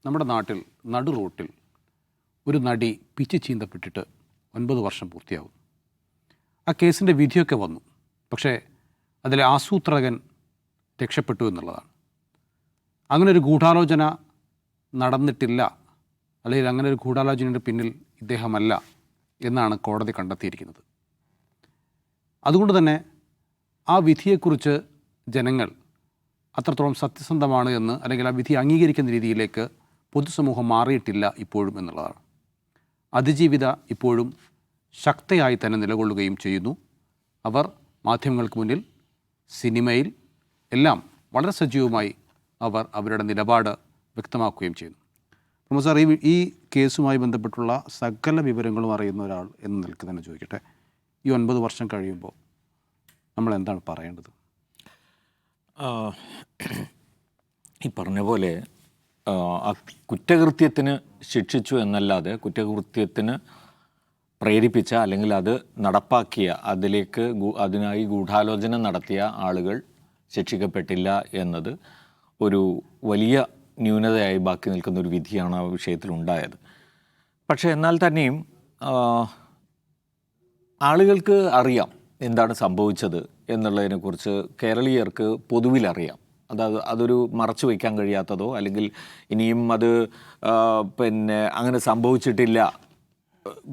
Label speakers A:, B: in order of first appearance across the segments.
A: നമ്മുടെ നാട്ടിൽ നടു റോട്ടിൽ ഒരു നടി പിച്ച് ചീന്തപ്പെട്ടിട്ട് 9 വർഷം പൂർത്തിയാവും. ആ കേസിൻ്റെ വിധിയൊക്കെ വന്നു. പക്ഷേ അതിലെ ആസൂത്രകൻ രക്ഷപ്പെട്ടു എന്നുള്ളതാണ്. അങ്ങനെ ഒരു ഗൂഢാലോചന നടന്നിട്ടില്ല, അല്ലെങ്കിൽ അങ്ങനെ ഒരു ഗൂഢാലോചനയുടെ പിന്നിൽ ഇദ്ദേഹമല്ല എന്നാണ് കോടതി കണ്ടെത്തിയിരിക്കുന്നത്. അതുകൊണ്ട് തന്നെ ആ വിധിയെക്കുറിച്ച് ജനങ്ങൾ അത്രത്തോളം സത്യസന്ധമാണ് എന്ന്, അല്ലെങ്കിൽ ആ വിധി അംഗീകരിക്കുന്ന രീതിയിലേക്ക് പൊതുസമൂഹം മാറിയിട്ടില്ല ഇപ്പോഴും എന്നുള്ളതാണ്. അതിജീവിത ഇപ്പോഴും ശക്തയായി തന്നെ നിലകൊള്ളുകയും ചെയ്യുന്നു. അവർ മാധ്യമങ്ങൾക്ക് മുന്നിൽ, സിനിമയിൽ എല്ലാം വളരെ സജീവമായി അവർ അവരുടെ നിലപാട് വ്യക്തമാക്കുകയും ചെയ്യുന്നു. പ്രൊഫസർ, ഈ കേസുമായി ബന്ധപ്പെട്ടുള്ള സകല വിവരങ്ങളും അറിയുന്ന ഒരാൾ എന്ന നിലയ്ക്ക് തന്നെ ചോദിക്കട്ടെ, ഈ 9 വർഷം കഴിയുമ്പോൾ നമ്മൾ എന്താണ് പറയേണ്ടത്?
B: ഈ പറഞ്ഞ പോലെ ആ കുറ്റകൃത്യത്തിന് ശിക്ഷിച്ചു എന്നല്ലാതെ കുറ്റകൃത്യത്തിന് പ്രേരിപ്പിച്ച അല്ലെങ്കിൽ അത് നടപ്പാക്കിയ, അതിനായി ഗൂഢാലോചന നടത്തിയ ആളുകൾ ശിക്ഷിക്കപ്പെട്ടില്ല എന്നത് ഒരു വലിയ ന്യൂനതയായി ബാക്കി നിൽക്കുന്ന ഒരു വിധിയാണ് ആ വിഷയത്തിലുണ്ടായത്. പക്ഷേ എന്നാൽ തന്നെയും ആളുകൾക്ക് അറിയാം എന്താണ് സംഭവിച്ചത് എന്നുള്ളതിനെക്കുറിച്ച്. കേരളീയർക്ക് പൊതുവിലറിയാം. അതൊരു മറച്ചു വയ്ക്കാൻ കഴിയാത്തതോ അല്ലെങ്കിൽ ഇനിയും അത് അങ്ങനെ സംഭവിച്ചിട്ടില്ല,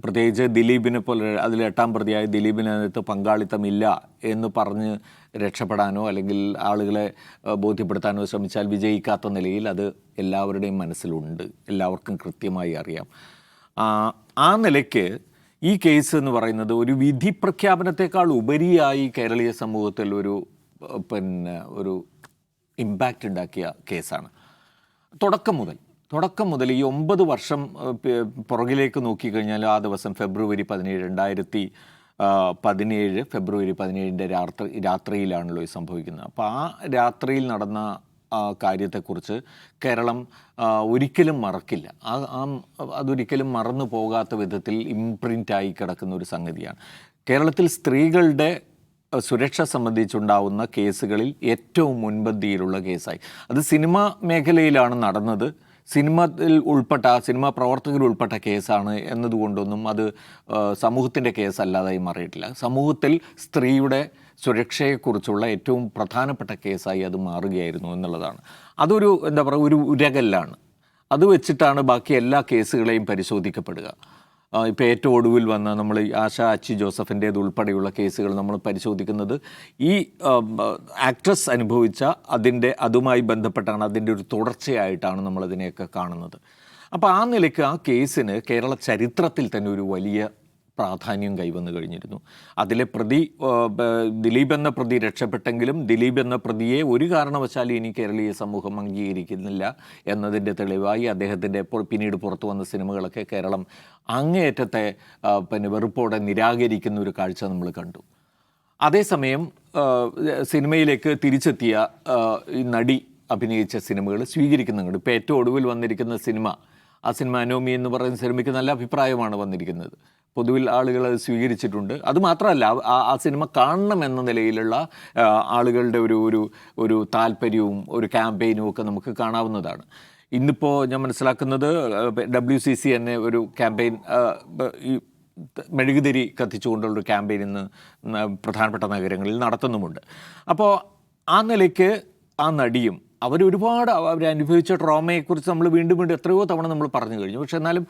B: പ്രത്യേകിച്ച് ദിലീപിനെ പോലെ അതിൽ 8ാം പ്രതിയായ ദിലീപിനകത്ത് പങ്കാളിത്തമില്ല എന്ന് പറഞ്ഞ് രക്ഷപ്പെടാനോ അല്ലെങ്കിൽ ആളുകളെ ബോധ്യപ്പെടുത്താനോ ശ്രമിച്ചാൽ വിജയിക്കാത്ത നിലയിൽ അത് എല്ലാവരുടെയും മനസ്സിലുണ്ട്, എല്ലാവർക്കും കൃത്യമായി അറിയാം. ആ നിലയ്ക്ക് ഈ കേസ് എന്ന് പറയുന്നത് ഒരു വിധി പ്രഖ്യാപനത്തെക്കാൾ ഉപരിയായി കേരളീയ സമൂഹത്തിൽ ഒരു ഇമ്പാക്റ്റ് ഉണ്ടാക്കിയ കേസാണ്. തുടക്കം മുതൽ ഈ 9 വർഷം പുറകിലേക്ക് നോക്കിക്കഴിഞ്ഞാൽ ആ ദിവസം ഫെബ്രുവരി 17 ഫെബ്രുവരി 17 രാത്രിയിലാണല്ലോ ഇത് സംഭവിക്കുന്നത്. അപ്പോൾ ആ രാത്രിയിൽ നടന്ന കാര്യത്തെക്കുറിച്ച് കേരളം ഒരിക്കലും മറക്കില്ല. അതൊരിക്കലും മറന്നു പോകാത്ത വിധത്തിൽ ഇംപ്രിൻ്റായി കിടക്കുന്ന ഒരു സംഗതിയാണ്. കേരളത്തിൽ സ്ത്രീകളുടെ സുരക്ഷ സംബന്ധിച്ചുണ്ടാവുന്ന കേസുകളിൽ ഏറ്റവും മുൻപന്തിയിലുള്ള കേസായി. അത് സിനിമാ മേഖലയിലാണ് നടന്നത്. സിനിമാ പ്രവർത്തകർ ഉൾപ്പെട്ട കേസാണ് എന്നതുകൊണ്ടൊന്നും അത് സമൂഹത്തിൻ്റെ കേസല്ലാതായി മാറിയിട്ടില്ല. സമൂഹത്തിൽ സ്ത്രീയുടെ സുരക്ഷയെക്കുറിച്ചുള്ള ഏറ്റവും പ്രധാനപ്പെട്ട കേസായി അത് മാറുകയായിരുന്നു എന്നുള്ളതാണ്. അതൊരു ഒരു ഉരകല്ലാണ്. അത് വെച്ചിട്ടാണ് ബാക്കി എല്ലാ കേസുകളെയും പരിശോധിക്കപ്പെടുക. ഇപ്പോൾ ഏറ്റവും ഒടുവിൽ വന്ന നമ്മൾ ആശ അച്ചി ജോസഫിൻ്റേത് ഉൾപ്പെടെയുള്ള കേസുകൾ നമ്മൾ പരിശോധിക്കുന്നത് ഈ ആക്ട്രസ് അനുഭവിച്ച അതുമായി ബന്ധപ്പെട്ടാണ്, അതിൻ്റെ ഒരു തുടർച്ചയായിട്ടാണ് നമ്മളതിനെയൊക്കെ കാണുന്നത്. അപ്പോൾ ആ നിലയ്ക്ക് ആ കേസിന് കേരള ചരിത്രത്തിൽ തന്നെ ഒരു വലിയ പ്രാധാന്യം കൈവന്നു കഴിഞ്ഞിരുന്നു. അതിലെ പ്രതി ദിലീപ് എന്ന പ്രതി രക്ഷപ്പെട്ടെങ്കിലും ദിലീപ് എന്ന പ്രതിയെ ഒരു കാരണവശാലും ഇനി കേരളീയ സമൂഹം അംഗീകരിക്കുന്നില്ല എന്നതിൻ്റെ തെളിവായി അദ്ദേഹത്തിൻ്റെ പിന്നീട് പുറത്തു വന്ന സിനിമകളൊക്കെ കേരളം അങ്ങേയറ്റത്തെ വെറുപ്പോടെ നിരാകരിക്കുന്ന ഒരു കാഴ്ച നമ്മൾ കണ്ടു. അതേസമയം സിനിമയിലേക്ക് തിരിച്ചെത്തിയ ഈ നടി അഭിനയിച്ച സിനിമകൾ സ്വീകരിക്കുന്നുണ്ട്. ഇപ്പോൾ ഏറ്റവും ഒടുവിൽ വന്നിരിക്കുന്ന ആ സിനിമ അനോമി എന്ന് പറയുന്ന സിനിമയ്ക്ക് നല്ല അഭിപ്രായമാണ് വന്നിരിക്കുന്നത്. പൊതുവിൽ ആളുകൾ അത് സ്വീകരിച്ചിട്ടുണ്ട്. അതുമാത്രമല്ല, ആ സിനിമ കാണണം എന്ന നിലയിലുള്ള ആളുകളുടെ ഒരു താല്പര്യവും ഒരു ക്യാമ്പയിനും ഒക്കെ നമുക്ക് കാണാവുന്നതാണ്. ഇന്നിപ്പോൾ ഞാൻ മനസ്സിലാക്കുന്നത് WCC തന്നെ ഒരു ക്യാമ്പയിൻ, ഈ മെഴുകുതിരി കത്തിച്ചുകൊണ്ടുള്ളൊരു ക്യാമ്പയിൻ ഇന്ന് പ്രധാനപ്പെട്ട നഗരങ്ങളിൽ നടത്തുന്നുമുണ്ട്. അപ്പോൾ ആ നിലയ്ക്ക് ആ നടിയും അവരനുഭവിച്ച ട്രോമയെക്കുറിച്ച് നമ്മൾ വീണ്ടും എത്രയോ തവണ നമ്മൾ പറഞ്ഞു കഴിഞ്ഞു. പക്ഷെ എന്നാലും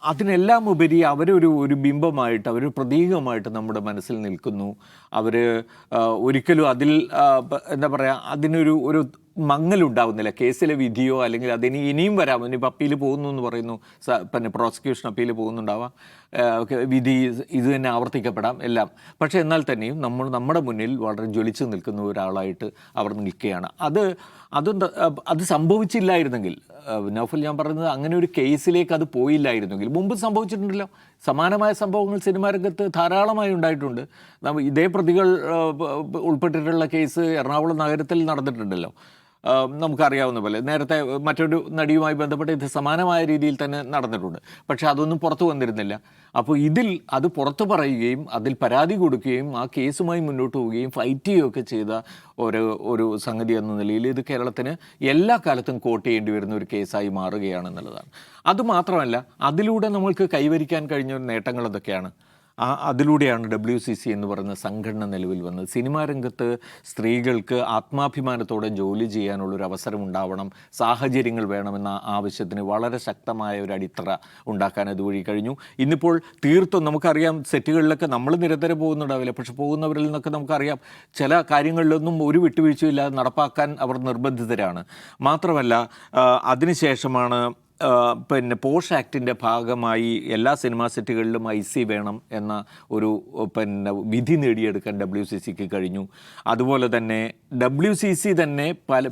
B: അതിനെല്ലാം ഉപരി അവരൊരു ബിംബമായിട്ട്, അവരൊരു പ്രതീകമായിട്ട് നമ്മുടെ മനസ്സിൽ നിൽക്കുന്നു. ഒരിക്കലും അതിൽ അതിനൊരു മങ്ങലുണ്ടാവുന്നില്ല. കേസിലെ വിധിയോ അല്ലെങ്കിൽ ഇനിയും വരാം, ഇനിയിപ്പോൾ അപ്പീൽ പോകുന്നു എന്ന് പറയുന്നു, പ്രോസിക്യൂഷൻ അപ്പീൽ പോകുന്നുണ്ടാവാം, വിധി ഇത് തന്നെ ആവർത്തിക്കപ്പെടാം എല്ലാം. പക്ഷേ എന്നാൽ തന്നെയും നമ്മുടെ മുന്നിൽ വളരെ ജ്വലിച്ച് നിൽക്കുന്ന ഒരാളായിട്ട് അവർ നിൽക്കുകയാണ്. അത് സംഭവിച്ചില്ലായിരുന്നെങ്കിൽ, നൗഫൽ, ഞാൻ പറയുന്നത് അങ്ങനെ ഒരു കേസിലേക്ക് അത് പോയില്ലായിരുന്നെങ്കിൽ, മുമ്പ് സംഭവിച്ചിട്ടുണ്ടല്ലോ സമാനമായ സംഭവങ്ങൾ സിനിമാ രംഗത്ത് ധാരാളമായി ഉണ്ടായിട്ടുണ്ട്. ഇതേ പ്രതികൾ ഉൾപ്പെട്ടിട്ടുള്ള കേസ് എറണാകുളം നഗരത്തിൽ നടന്നിട്ടുണ്ടല്ലോ. നമുക്കറിയാവുന്ന പോലെ നേരത്തെ മറ്റൊരു നടിയുമായി ബന്ധപ്പെട്ട് ഇത് സമാനമായ രീതിയിൽ തന്നെ നടന്നിട്ടുണ്ട്. പക്ഷേ അതൊന്നും പുറത്തു വന്നിരുന്നില്ല. അപ്പോൾ ഇതിൽ അത് പുറത്തു പറയുകയും അതിൽ പരാതി കൊടുക്കുകയും ആ കേസുമായി മുന്നോട്ട് പോവുകയും ഫൈറ്റ് ചെയ്യുകയൊക്കെ ചെയ്ത ഒരു സംഗതി എന്ന നിലയിൽ ഇത് കേരളത്തിന് എല്ലാ കാലത്തും കോട്ട് ചെയ്യേണ്ടി വരുന്ന ഒരു കേസായി മാറുകയാണെന്നുള്ളതാണ്. അതുമാത്രമല്ല, അതിലൂടെ നമ്മൾക്ക് കൈവരിക്കാൻ കഴിഞ്ഞ നേട്ടങ്ങൾ എന്തൊക്കെയാണ്? അതിലൂടെയാണ് WCC എന്ന് പറയുന്ന സംഘടന നിലവിൽ വന്നത്. സിനിമാ രംഗത്ത് സ്ത്രീകൾക്ക് ആത്മാഭിമാനത്തോടെ ജോലി ചെയ്യാനുള്ളൊരു അവസരം ഉണ്ടാവണം, സാഹചര്യങ്ങൾ വേണമെന്ന ആവശ്യത്തിന് വളരെ ശക്തമായ ഒരു അടിത്തറ ഉണ്ടാക്കാൻ അതുവഴി കഴിഞ്ഞു. ഇന്നിപ്പോൾ തീർത്തും നമുക്കറിയാം, സെറ്റുകളിലൊക്കെ നമ്മൾ നിരന്തരം പോകുന്നുണ്ടാവില്ല, പക്ഷെ പോകുന്നവരിൽ നിന്നൊക്കെ നമുക്കറിയാം ചില കാര്യങ്ങളിലൊന്നും ഒരു വിട്ടുവീഴ്ചയില്ലാതെ നടപ്പാക്കാൻ അവർ നിർബന്ധിതരാണ്. മാത്രമല്ല അതിനുശേഷമാണ് പിന്നെ പോഷ് ആക്ടിൻ്റെ ഭാഗമായി എല്ലാ സിനിമാ സെറ്റുകളിലും IC വേണം എന്ന ഒരു വിധി നേടിയെടുക്കാൻ WCCക്ക് കഴിഞ്ഞു. അതുപോലെ തന്നെ WCC തന്നെ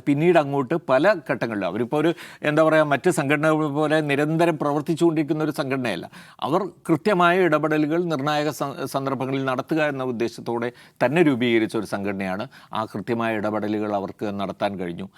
B: പിന്നീട് അങ്ങോട്ട് പല ഘട്ടങ്ങളിലും അവരിപ്പോൾ എന്താ പറയുക, മറ്റ് സംഘടനകൾ പോലെ നിരന്തരം പ്രവർത്തിച്ചുകൊണ്ടിരിക്കുന്ന ഒരു സംഘടനയല്ല. അവർ കൃത്യമായ ഇടപെടലുകൾ നിർണായക സന്ദർഭങ്ങളിൽ നടത്തുക എന്ന ഉദ്ദേശത്തോടെ തന്നെ രൂപീകരിച്ച ഒരു സംഘടനയാണ്. ആ കൃത്യമായ ഇടപെടലുകൾ അവർക്ക് നടത്താൻ കഴിഞ്ഞു.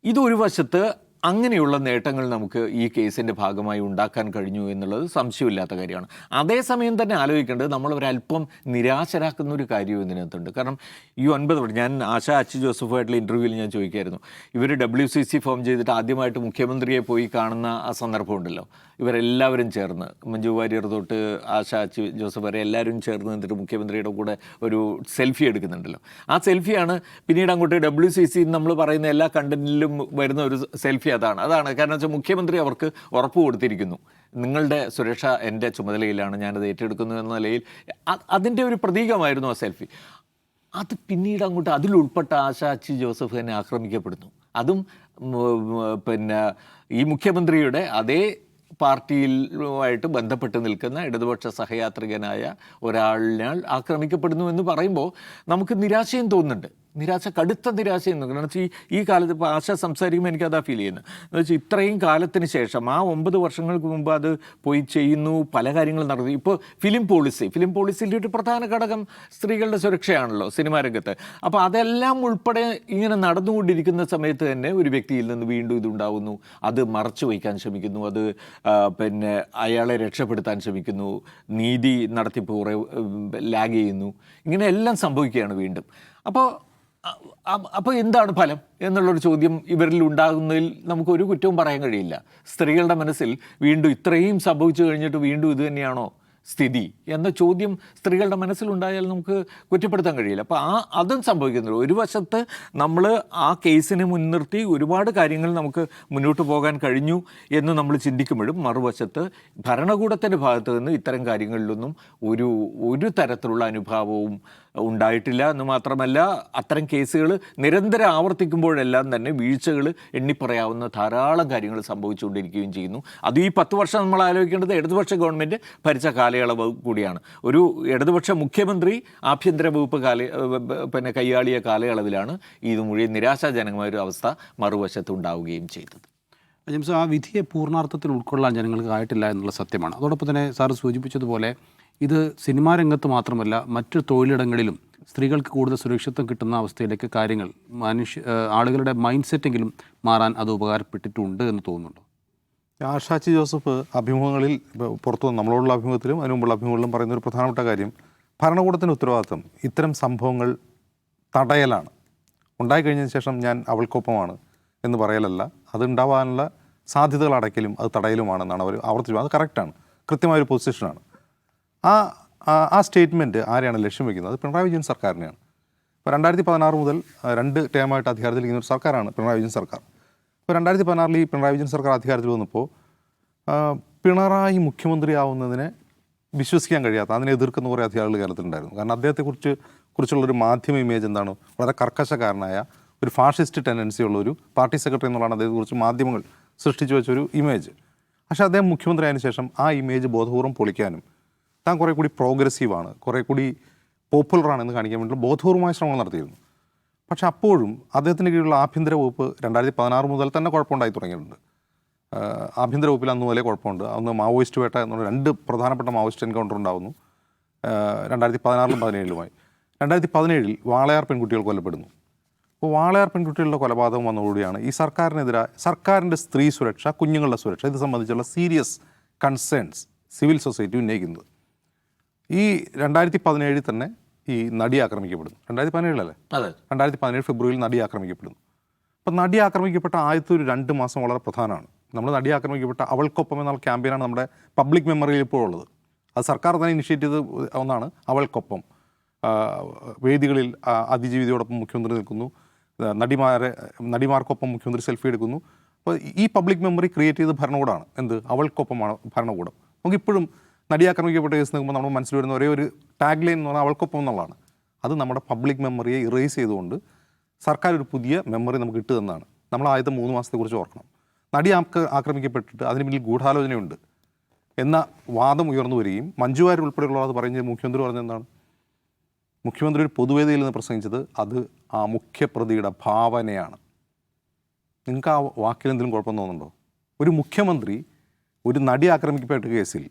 B: ഇതൊരു വശത്ത് അങ്ങനെയുള്ള നേട്ടങ്ങൾ നമുക്ക് ഈ കേസിൻ്റെ ഭാഗമായി ഉണ്ടാക്കാൻ കഴിഞ്ഞു എന്നുള്ളത് സംശയമില്ലാത്ത കാര്യമാണ്. അതേസമയം തന്നെ ആലോചിക്കേണ്ടത് നമ്മൾ ഒരല്പം നിരാശരാക്കുന്ന ഒരു കാര്യം ഇതിനകത്തുണ്ട്. കാരണം ഈ 9 വർഷം ഞാൻ ആശ അച്ചി ജോസഫുമായിട്ടുള്ള ഇൻ്റർവ്യൂവിൽ ഞാൻ ചോദിക്കായിരുന്നു, ഇവർ WCC ഫോം ചെയ്തിട്ട് ആദ്യമായിട്ട് മുഖ്യമന്ത്രിയെ പോയി കാണുന്ന ആ സന്ദർഭമുണ്ടല്ലോ, ഇവരെല്ലാവരും ചേർന്ന് മഞ്ജു വാര്യർ തൊട്ട് ആശ അച്ചി ജോസഫ് വരെ എല്ലാവരും ചേർന്ന് നിന്നിട്ട് മുഖ്യമന്ത്രിയുടെ കൂടെ ഒരു സെൽഫി എടുക്കുന്നുണ്ടല്ലോ. ആ സെൽഫിയാണ് പിന്നീട് അങ്ങോട്ട് WCC നമ്മൾ പറയുന്ന എല്ലാ കണ്ടന്റിലും വരുന്ന ഒരു സെൽഫി. അതാണ് കാരണം വെച്ചാൽ മുഖ്യമന്ത്രി അവർക്ക് ഉറപ്പ് കൊടുത്തിരിക്കുന്നു, നിങ്ങളുടെ സുരക്ഷ എൻ്റെ ചുമതലയിലാണ്, ഞാനത് ഏറ്റെടുക്കുന്നു എന്ന നിലയിൽ അതിൻ്റെ ഒരു പ്രതീകമായിരുന്നു ആ സെൽഫി. അത് പിന്നീട് അങ്ങോട്ട് അതിലുൾപ്പെട്ട ആശ അച്ചി ജോസഫ് തന്നെ ആക്രമിക്കപ്പെടുന്നു. അതും ഈ മുഖ്യമന്ത്രിയുടെ അതേ പാർട്ടിയിലുമായിട്ട് ബന്ധപ്പെട്ട് നിൽക്കുന്ന ഇടതുപക്ഷ സഹയാത്രികനായ ഒരാളിനാൽ ആക്രമിക്കപ്പെടുന്നു എന്ന് പറയുമ്പോൾ നമുക്ക് നിരാശയും തോന്നുന്നുണ്ട്. കടുത്ത നിരാശയും തോന്നുന്നു. കാരണം ഈ കാലത്ത് ഇപ്പോൾ ആശ സംസാരിക്കുമ്പോൾ എനിക്കതാ ഫീൽ ചെയ്യുന്നത്. എന്ന് വെച്ചാൽ ഇത്രയും കാലത്തിന് ശേഷം ആ 9 വർഷങ്ങൾക്ക് മുമ്പ് അത് പോയി ചെയ്യുന്നു, പല കാര്യങ്ങളും നടന്നു. ഇപ്പോൾ ഫിലിം പോളിസിൻ്റെ ഒരു പ്രധാന ഘടകം സ്ത്രീകളുടെ സുരക്ഷയാണല്ലോ സിനിമാ രംഗത്ത്. അപ്പോൾ അതെല്ലാം ഉൾപ്പെടെ ഇങ്ങനെ നടന്നുകൊണ്ടിരിക്കുന്ന സമയത്ത് തന്നെ ഒരു വ്യക്തിയിൽ നിന്ന് വീണ്ടും ഇതുണ്ടാവുന്നു, അത് മറച്ചു വയ്ക്കാൻ ശ്രമിക്കുന്നു, അത് അയാളെ രക്ഷപ്പെടുത്താൻ ശ്രമിക്കുന്നു, നീതി നടത്തിപ്പ് കുറേ ലാഗ് ചെയ്യുന്നു, ഇങ്ങനെ എല്ലാം സംഭവിക്കുകയാണ് വീണ്ടും. അപ്പോൾ എന്താണ് ഫലം എന്നുള്ളൊരു ചോദ്യം ഇവരിൽ ഉണ്ടാകുന്നതിൽ നമുക്കൊരു കുറ്റവും പറയാൻ കഴിയില്ല. സ്ത്രീകളുടെ മനസ്സിൽ വീണ്ടും ഇത്രയും സംഭവിച്ചു കഴിഞ്ഞിട്ട് വീണ്ടും ഇത് തന്നെയാണോ സ്ഥിതി എന്ന ചോദ്യം സ്ത്രീകളുടെ മനസ്സിലുണ്ടായാൽ നമുക്ക് കുറ്റപ്പെടുത്താൻ കഴിയില്ല. അപ്പോൾ അതും സംഭവിക്കുന്നുള്ളൂ. ഒരു വശത്ത് നമ്മൾ ആ കേസിനെ മുൻനിർത്തി ഒരുപാട് കാര്യങ്ങൾ നമുക്ക് മുന്നോട്ട് പോകാൻ കഴിഞ്ഞു എന്ന് നമ്മൾ ചിന്തിക്കുമ്പോഴും മറുവശത്ത് ഭരണകൂടത്തിൻ്റെ ഭാഗത്ത് നിന്ന് ഇത്തരം കാര്യങ്ങളിലൊന്നും ഒരു തരത്തിലുള്ള അനുഭാവവും ഉണ്ടായിട്ടില്ല എന്ന് മാത്രമല്ല, അത്തരം കേസുകൾ നിരന്തരം ആവർത്തിക്കുമ്പോഴെല്ലാം തന്നെ വീഴ്ചകൾ എണ്ണിപ്പറയാവുന്ന ധാരാളം കാര്യങ്ങൾ സംഭവിച്ചുകൊണ്ടിരിക്കുകയും ചെയ്യുന്നു. അത് ഈ 10 വർഷം നമ്മൾ ആലോചിക്കേണ്ടത് ഇടതുപക്ഷ ഗവൺമെൻറ് ഭരിച്ച കാലയളവ് കൂടിയാണ്. ഒരു ഇടതുപക്ഷ മുഖ്യമന്ത്രി ആഭ്യന്തര വകുപ്പ് കൈയാളിയ കാലയളവിലാണ് ഇത് മുഴുവൻ നിരാശാജനകമായൊരു അവസ്ഥ മറുവശത്ത് ഉണ്ടാവുകയും ചെയ്തത്.
A: ജെയിംസ്, ആ വിധിയെ പൂർണ്ണാർത്ഥത്തിൽ ഉൾക്കൊള്ളാൻ ജനങ്ങൾക്ക് ആയിട്ടില്ല എന്നുള്ള സത്യമാണ്. അതോടൊപ്പം തന്നെ സാറ് സൂചിപ്പിച്ചതുപോലെ ഇത് സിനിമാ രംഗത്ത് മാത്രമല്ല മറ്റു തൊഴിലിടങ്ങളിലും സ്ത്രീകൾക്ക് കൂടുതൽ സുരക്ഷിതത്വം കിട്ടുന്ന അവസ്ഥയിലേക്ക് കാര്യങ്ങൾ ആളുകളുടെ മൈൻഡ് സെറ്റെങ്കിലും മാറാൻ അത് ഉപകാരപ്പെട്ടിട്ടുണ്ട് എന്ന് തോന്നുന്നുണ്ടോ?
C: ആശ അച്ചി ജോസഫ് അഭിമുഖങ്ങളിൽ പുറത്തു നമ്മളോടുള്ള അഭിമുഖത്തിലും അതിനു മുമ്പുള്ള അഭിമുഖങ്ങളിലും പറയുന്ന ഒരു പ്രധാനപ്പെട്ട കാര്യം, ഭരണകൂടത്തിൻ്റെ ഉത്തരവാദിത്വം ഇത്തരം സംഭവങ്ങൾ തടയലാണ്. ഉണ്ടായിക്കഴിഞ്ഞതിന് ശേഷം ഞാൻ അവൾക്കൊപ്പമാണ് എന്ന് പറയലല്ല, അത് ഉണ്ടാവാനുള്ള സാധ്യതകൾ അടയ്ക്കലും അത് തടയലുമാണെന്നാണ് അവർ ആവർത്തിച്ചത്. അത് കറക്റ്റാണ്, കൃത്യമായൊരു പൊസിഷനാണ്. ആ സ്റ്റേറ്റ്മെൻറ്റ് ആരെയാണ് ലക്ഷ്യം വയ്ക്കുന്നത്? അത് പിണറായി വിജയൻ സർക്കാരിനെയാണ്. ഇപ്പോൾ 2016 മുതൽ 2 ടേമായിട്ട് അധികാരത്തിലിരിക്കുന്ന ഒരു സർക്കാരാണ് പിണറായി വിജയൻ സർക്കാർ. ഇപ്പോൾ 2016 ഈ പിണറായി വിജയൻ സർക്കാർ അധികാരത്തിൽ വന്നപ്പോൾ പിണറായി മുഖ്യമന്ത്രിയാവുന്നതിനെ വിശ്വസിക്കാൻ കഴിയാത്ത, അതിനെ എതിർക്കുന്ന കുറേ അധികാരികൾ കേരളത്തിലുണ്ടായിരുന്നു. കാരണം അദ്ദേഹത്തെക്കുറിച്ചുള്ളൊരു മാധ്യമ ഇമേജ് എന്താണ്? വളരെ കർക്കശക്കാരനായ ഒരു ഫാഷിസ്റ്റ് ടെൻഡൻസി ഉള്ള ഒരു പാർട്ടി സെക്രട്ടറി എന്നുള്ളതാണ് അദ്ദേഹത്തെക്കുറിച്ച് മാധ്യമങ്ങൾ സൃഷ്ടിച്ചു വെച്ചൊരു ഇമേജ്. പക്ഷേ അദ്ദേഹം മുഖ്യമന്ത്രി ആയതിനു ശേഷം ആ ഇമേജ് ബോധപൂർവ്വം പൊളിക്കാനും താൻ കുറേ കൂടി പ്രോഗ്രസീവാണ്, കുറേ കൂടി പോപ്പുലറാണെന്ന് കാണിക്കാൻ വേണ്ടി ബോധപൂർവമായ ശ്രമങ്ങൾ നടത്തിയിരുന്നു. പക്ഷെ അപ്പോഴും അദ്ദേഹത്തിന് കീഴിലുള്ള ആഭ്യന്തര വകുപ്പ് 2016 മുതൽ തന്നെ കുഴപ്പമുണ്ടായി തുടങ്ങിയിട്ടുണ്ട്. ആഭ്യന്തര വകുപ്പിൽ അന്ന് മുതലേ കുഴപ്പമുണ്ട്. അന്ന് മാവോയിസ്റ്റ് വേട്ട എന്നുള്ള 2 പ്രധാനപ്പെട്ട മാവോയിസ്റ്റ് എൻകൗണ്ടർ ഉണ്ടാകുന്നു 2016-ലും 2017-ലുമായി. 2017 വാളയാർ പെൺകുട്ടികൾ കൊല്ലപ്പെടുന്നു. അപ്പോൾ വാളയാർ പെൺകുട്ടികളുടെ കൊലപാതകം വന്നതോടുകൂടിയാണ് ഈ സർക്കാരിൻ്റെ സ്ത്രീ സുരക്ഷ, കുഞ്ഞുങ്ങളുടെ സുരക്ഷ ഇത് സംബന്ധിച്ചുള്ള സീരിയസ് കൺസേൺസ് സിവിൽ സൊസൈറ്റി ഉന്നയിക്കുന്നത്. ഈ 2017 തന്നെ ഈ നടി ആക്രമിക്കപ്പെടുന്നു. 2017
B: അതെ,
C: 2017 ഫെബ്രുവരിയിൽ നടി ആക്രമിക്കപ്പെടുന്നു. അപ്പോൾ നടി ആക്രമിക്കപ്പെട്ട ആദ്യത്തെ ഒരു 2 മാസം വളരെ പ്രധാനമാണ്. നമ്മൾ നടി ആക്രമിക്കപ്പെട്ട അവൾക്കൊപ്പം എന്നുള്ള ക്യാമ്പയിനാണ് നമ്മുടെ പബ്ലിക് മെമ്മറിയിൽ ഇപ്പോൾ ഉള്ളത്. അത് സർക്കാർ തന്നെ ഇനിഷ്യേറ്റ് ചെയ്ത ഒന്നാണ് അവൾക്കൊപ്പം. വേദികളിൽ അതിജീവിതയോടൊപ്പം മുഖ്യമന്ത്രി നിൽക്കുന്നു, നടിമാർക്കൊപ്പം മുഖ്യമന്ത്രി സെൽഫി എടുക്കുന്നു. അപ്പോൾ ഈ പബ്ലിക് മെമ്മറി ക്രിയേറ്റ് ചെയ്ത ഭരണകൂടമാണ് എന്ത്, അവൾക്കൊപ്പമാണ് ഭരണകൂടം. നമുക്കിപ്പോഴും നടി ആക്രമിക്കപ്പെട്ട കേസ് നിൽക്കുമ്പോൾ നമ്മൾ മനസ്സിൽ വരുന്ന ഒരേ ഒരു ടാഗ് ലൈൻ എന്ന് പറഞ്ഞാൽ അവൾക്കൊപ്പം എന്നുള്ളതാണ്. അത് നമ്മുടെ പബ്ലിക് മെമ്മറിയെ ഇറേസ് ചെയ്തുകൊണ്ട് സർക്കാർ ഒരു പുതിയ മെമ്മറി നമുക്ക് ഇട്ടു തന്നതാണ്. നമ്മൾ ആദ്യത്തെ 3 മാസത്തെക്കുറിച്ച് ഓർക്കണം. നടി ആക്രമിക്കപ്പെട്ടിട്ട് അതിന് പിന്നിൽ ഗൂഢാലോചനയുണ്ട് എന്ന വാദം ഉയർന്നു വരികയും മഞ്ജു വാര്യർ ഉൾപ്പെടെയുള്ളത് പറഞ്ഞ് മുഖ്യമന്ത്രി പറഞ്ഞെന്താണ്, മുഖ്യമന്ത്രി ഒരു പൊതുവേദിയിൽ നിന്ന് പ്രസംഗിച്ചത് അത് ആ മുഖ്യപ്രതിയുടെ ഭാവനയാണ്. നിങ്ങൾക്ക് ആ വാക്കിലെന്തെങ്കിലും കുഴപ്പം തോന്നുന്നുണ്ടോ? ഒരു മുഖ്യമന്ത്രി ഒരു നടി ആക്രമിക്കപ്പെട്ട കേസിൽ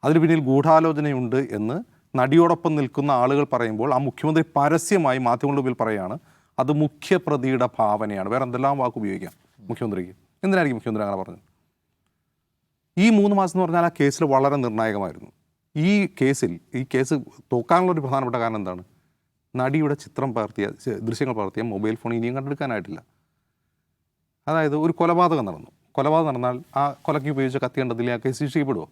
C: അതിന് പിന്നിൽ ഗൂഢാലോചനയുണ്ട് എന്ന് നടിയോടൊപ്പം നിൽക്കുന്ന ആളുകൾ പറയുമ്പോൾ ആ മുഖ്യമന്ത്രി പരസ്യമായി മാധ്യമങ്ങളുടെ മുമ്പിൽ പറയുകയാണ് അത് മുഖ്യപ്രതിയുടെ ഭാവനയാണ്. വേറെ എന്തെല്ലാം വാക്ക് ഉപയോഗിക്കാം മുഖ്യമന്ത്രിക്ക്? എന്തിനായിരിക്കും മുഖ്യമന്ത്രി അങ്ങനെ പറഞ്ഞത്? ഈ 3 മാസം എന്ന് പറഞ്ഞാൽ ആ കേസിൽ വളരെ നിർണായകമായിരുന്നു. ഈ കേസ് തോക്കാനുള്ളൊരു പ്രധാനപ്പെട്ട കാരണം എന്താണ്? നടിയുടെ ദൃശ്യങ്ങൾ പകർത്തിയ മൊബൈൽ ഫോൺ ഇനിയും കണ്ടെടുക്കാനായിട്ടില്ല. അതായത് ഒരു കൊലപാതകം നടന്നാൽ ആ കൊലയ്ക്ക് ഉപയോഗിച്ച കത്തി കണ്ടതിൽ ആ കേസ് ശിക്ഷിക്കപ്പെടുമോ?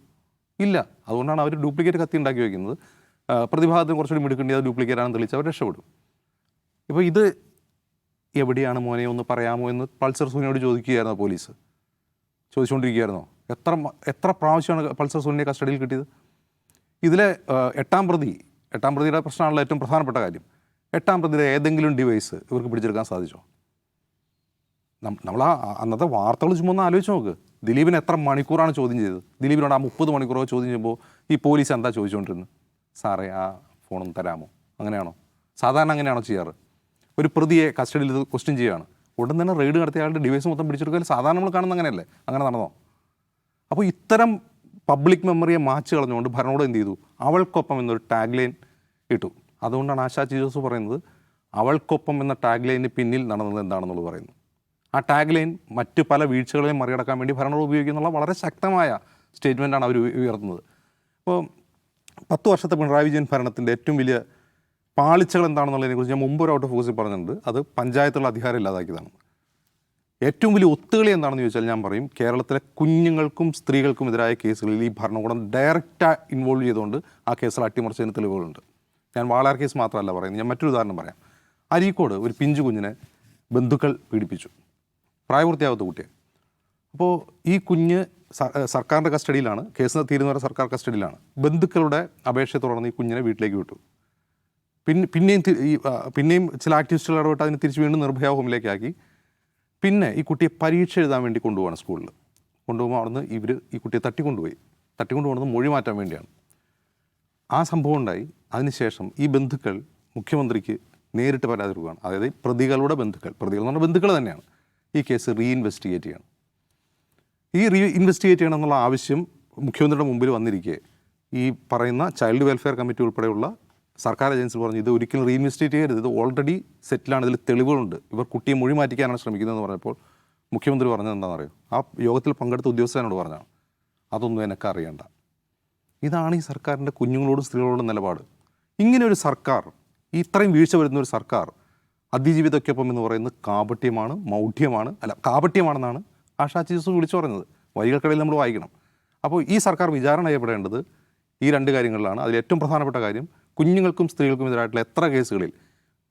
C: ഇല്ല. അതുകൊണ്ടാണ് അവർ ഡ്യൂപ്ലിക്കേറ്റ് കത്തി ഉണ്ടാക്കി വയ്ക്കുന്നത്. പ്രതിഭാഗത്തിന് കുറച്ചുകൂടി മിടുക്കേണ്ടി അത് ഡ്യൂപ്ലിക്കേറ്റാണെന്ന് തെളിയിച്ച് അവർ രക്ഷപ്പെടും. ഇപ്പോൾ ഇത് എവിടെയാണ് മോനെ ഒന്ന് പറയാമോ എന്ന് പൾസർ സുനിയോട് ചോദിക്കുകയായിരുന്നോ പോലീസ്? ചോദിച്ചുകൊണ്ടിരിക്കുകയായിരുന്നോ? എത്ര പ്രാവശ്യമാണ് പൾസർ സുനിയെ കസ്റ്റഡിയിൽ കിട്ടിയത്? ഇതിലെ 8ാം പ്രതിയുടെ പ്രശ്നമാണല്ലോ ഏറ്റവും പ്രധാനപ്പെട്ട കാര്യം. 8ാം പ്രതിയുടെ ഏതെങ്കിലും ഡിവൈസ് ഇവർക്ക് പിടിച്ചെടുക്കാൻ സാധിച്ചോ? നമ്മൾ അന്നത്തെ വാർത്തകൾ ചുമ്മാ ഒന്ന് ആലോചിച്ച് നോക്ക്. ദിലീപിനെ എത്ര മണിക്കൂറാണ് ചോദ്യം ചെയ്തത്? ദിലീപിനോട് ആ 30 മണിക്കൂറോ ചോദ്യം ചെയ്യുമ്പോൾ ഈ പോലീസ് എന്താ ചോദിച്ചുകൊണ്ടിരുന്നത്? സാറേ ആ ഫോണൊന്ന് തരാമോ? അങ്ങനെയാണോ? സാധാരണ അങ്ങനെയാണോ ചെയ്യാറ്? ഒരു പ്രതിയെ കസ്റ്റഡിയിൽ ക്വസ്റ്റ്യൻ ചെയ്യുകയാണ്, ഉടൻ തന്നെ റെയ്ഡ് നടത്തിയ ആളുടെ ഡിവൈസ് മൊത്തം പിടിച്ചെടുക്കാൻ സാധാരണ നമ്മൾ കാണുന്നത് അങ്ങനെയല്ലേ? അങ്ങനെ നടന്നോ? അപ്പോൾ ഇത്തരം പബ്ലിക് മെമ്മറിയെ മാച്ച് കളഞ്ഞുകൊണ്ട് ഭരണകൂടം എന്ത് ചെയ്തു? അവൾക്കൊപ്പം എന്നൊരു ടാഗ് ലൈൻ ഇട്ടു. അതുകൊണ്ടാണ് ആശാ ജോസഫ് പറയുന്നത് അവൾക്കൊപ്പം എന്ന ടാഗ് ലൈനിന് പിന്നിൽ നടന്നത് എന്താണെന്നുള്ളത് പറയുന്നു. ആ ടാഗ് ലൈൻ മറ്റ് പല വീഴ്ചകളെയും മറികടക്കാൻ വേണ്ടി ഭരണകൂടം ഉപയോഗിക്കുന്നുള്ള വളരെ ശക്തമായ സ്റ്റേറ്റ്മെൻറ്റാണ് അവർ ഉയർത്തുന്നത്. അപ്പോൾ 10 വർഷത്തെ പിണറായി വിജയൻ ഭരണത്തിൻ്റെ ഏറ്റവും വലിയ പാളിച്ചകൾ എന്താണെന്നുള്ളതിനെക്കുറിച്ച് ഞാൻ മുമ്പ് ഒരു ഔട്ട് ഓഫ് ഫോക്കസിൽ പറഞ്ഞിട്ടുണ്ട്. അത് പഞ്ചായത്തുള്ള അധികാരം ഇല്ലാതാക്കിയതാണ്. ഏറ്റവും വലിയ ഒത്തുകളി എന്താണെന്ന് ചോദിച്ചാൽ ഞാൻ പറയും, കേരളത്തിലെ കുഞ്ഞുങ്ങൾക്കും സ്ത്രീകൾക്കും എതിരായ കേസുകളിൽ ഈ ഭരണകൂടം ഡയറക്റ്റായി ഇൻവോൾവ് ചെയ്തുകൊണ്ട് ആ കേസുകൾ അട്ടിമറിച്ചതിന് തെളിവുകളുണ്ട്. ഞാൻ വാളയാർ കേസ് മാത്രമല്ല പറയുന്നത്, ഞാൻ മറ്റൊരു ഉദാഹരണം പറയാം. അരീക്കോട് ഒരു പിഞ്ചു കുഞ്ഞിനെ ബന്ധുക്കൾ പീഡിപ്പിച്ചു, പ്രായപൂർത്തിയാവാത്ത കുട്ടിയെ. അപ്പോൾ ഈ കുഞ്ഞ് സർക്കാരിൻ്റെ കസ്റ്റഡിയിലാണ്, കേസ് തീരുന്നവരെ സർക്കാർ കസ്റ്റഡിയിലാണ്. ബന്ധുക്കളുടെ അപേക്ഷയെ തുടർന്ന് ഈ കുഞ്ഞിനെ വീട്ടിലേക്ക് വിട്ടു. പിന്നെയും ചില ആക്ടിവിസ്റ്റുകൾ ഇടപെട്ട് അതിന് തിരിച്ച് വീണ്ടും നിർഭയ ഹോമിലേക്കാക്കി. പിന്നെ ഈ കുട്ടിയെ പരീക്ഷ എഴുതാൻ വേണ്ടി കൊണ്ടുപോകണം. സ്കൂളിൽ കൊണ്ടുപോകുമ്പോൾ അവിടുന്ന് ഇവർ ഈ കുട്ടിയെ തട്ടിക്കൊണ്ടുപോകുന്നത് മൊഴി മാറ്റാൻ വേണ്ടിയാണ്. ആ സംഭവം ഉണ്ടായി. അതിനുശേഷം ഈ ബന്ധുക്കൾ മുഖ്യമന്ത്രിക്ക് നേരിട്ട് പരാതി കൊടുക്കുകയാണ്. അതായത് പ്രതികൾ എന്ന് പറഞ്ഞാൽ ബന്ധുക്കൾ തന്നെയാണ്. ഈ കേസ് റീഇൻവെസ്റ്റിഗേറ്റ് ചെയ്യണം. ഇൻവെസ്റ്റിഗേറ്റ് ചെയ്യണം എന്നുള്ള ആവശ്യം മുഖ്യമന്ത്രിയുടെ മുമ്പിൽ വന്നിരിക്കെ ഈ പറയുന്ന ചൈൽഡ് വെൽഫെയർ കമ്മിറ്റി ഉൾപ്പെടെയുള്ള സർക്കാർ ഏജൻസികൾ പറഞ്ഞു ഇത് ഒരിക്കലും റീഇൻവെസ്റ്റിഗേറ്റ് ചെയ്യരുത്, ഇത് ഓൾറെഡി സെറ്റിലാണ്, ഇതിൽ തെളിവുകളുണ്ട്, ഇവർ കുട്ടിയെ മൊഴി മാറ്റിക്കാനാണ് ശ്രമിക്കുന്നതെന്ന് പറഞ്ഞപ്പോൾ മുഖ്യമന്ത്രി പറഞ്ഞത് എന്താണെന്ന് അറിയോ? ആ യോഗത്തിൽ പങ്കെടുത്ത ഉദ്യോഗസ്ഥനോട് പറഞ്ഞാണ് അതൊന്നും എനിക്ക് അറിയണ്ട. ഇതാണ് ഈ സർക്കാരിൻ്റെ കുഞ്ഞുങ്ങളോടും സ്ത്രീകളോടും നിലപാട്. ഇങ്ങനെ ഒരു സർക്കാർ, ഇത്രയും വീഴ്ച വരുന്ന ഒരു സർക്കാർ അതിജീവിതയ്ക്കൊപ്പം എന്ന് പറയുന്നത് കാപട്യമാണെന്നാണ് ആശാ ജോസഫ് വിളിച്ചു പറഞ്ഞത്. വരികൾക്കിടയിൽ നമ്മൾ വായിക്കണം. അപ്പോൾ ഈ സർക്കാർ വിചാരണ ചെയ്യപ്പെടേണ്ടത് ഈ 2 കാര്യങ്ങളിലാണ്. അതിൽ ഏറ്റവും പ്രധാനപ്പെട്ട കാര്യം കുഞ്ഞുങ്ങൾക്കും സ്ത്രീകൾക്കും എതിരായിട്ടുള്ള എത്ര കേസുകളിൽ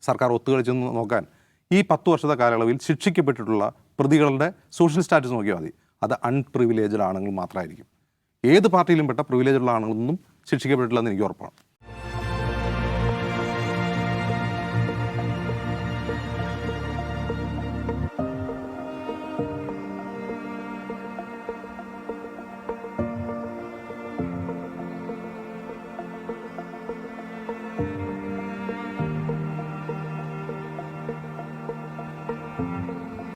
C: സർക്കാർ ഒത്തുകളിച്ചെന്ന് നോക്കാൻ ഈ 10 വർഷത്തെ കാലയളവിൽ ശിക്ഷിക്കപ്പെട്ടിട്ടുള്ള പ്രതികളുടെ സോഷ്യൽ സ്റ്റാറ്റസ് നോക്കിയാൽ മതി. അത് അൺപ്രിവിലേജഡ് ആണെങ്കിൽ മാത്രമായിരിക്കും. ഏത് പാർട്ടിയിലും പെട്ട പ്രിവിലേജുള്ള ആണെന്നൊന്നും ശിക്ഷിക്കപ്പെട്ടിട്ടില്ലെന്ന് എനിക്ക് ഉറപ്പാണ്.